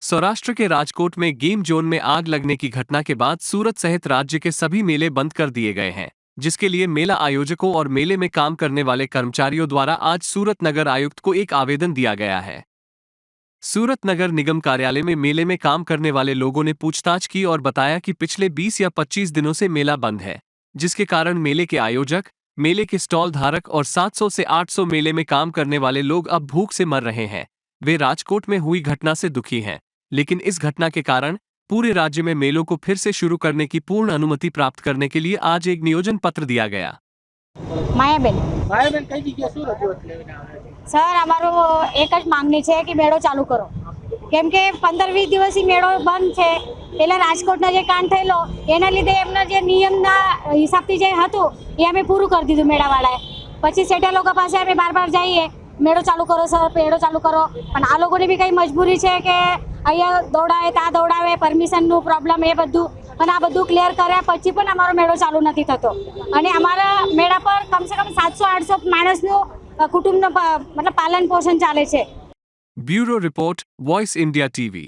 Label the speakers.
Speaker 1: सौराष्ट्र के राजकोट में game zone में आग लगने की घटना के बाद सूरत सहित राज्य के सभी मेले बंद कर दिए गए हैं, जिसके लिए मेला आयोजकों और मेले में काम करने वाले कर्मचारियों द्वारा आज सूरत नगर आयुक्त को एक आवेदन दिया गया है। सूरत नगर निगम कार्यालय में मेले में काम करने वाले लोगों ने पूछताछ की और बताया कि पिछले 20 या 25 दिनों से मेला बंद है, जिसके कारण मेले के आयोजक, मेले के स्टॉल धारक और 700 से 800 मेले में काम करने वाले लोग अब भूख से मर रहे हैं। वे राजकोट में हुई घटना से दुखी हैं, लेकिन इस घटना के कारण पूरे राज्य में मेलों को फिर से शुरू करने की पूर्ण अनुमति प्राप्त करने के लिए आज एक नियोजन पत्र दिया गया।
Speaker 2: मायाबेन कई जगह શું રજૂઆત લઈને આવ્યા છે?
Speaker 3: સર અમારો એક જ માંગણી છે કે મેળો ચાલુ કરો, કેમ કે 15-20 દિવસથી મેળો બંધ છે। પેલા રાજકોટનો જે કાંડ થયેલો એના લીધે એમના જે નિયમના હિસાબથી જે હતું એ અમે પૂરું કરી દીધું મેળાવાળાએ। પછી સેઠા લોકો પાસે અમે બાર જઈએ, મેળો ચાલુ કરો સર, મેળો ચાલુ કરો, પણ આ લોકોની બી કઈ મજબૂરી છે કે અહીંયા દોડાવે ત્યાં દોડાવે, પરમિશનનું પ્રોબ્લેમ એ બધું, પણ આ બધું ક્લિયર કર્યા પછી પણ અમારો મેળો ચાલુ નથી થતો અને અમારા મેળા પર કમસે કમ 700-800 માણસનું કુટુંબનું મતલબ પાલન પોષણ ચાલે છે।
Speaker 1: Bureau report, voice India TV.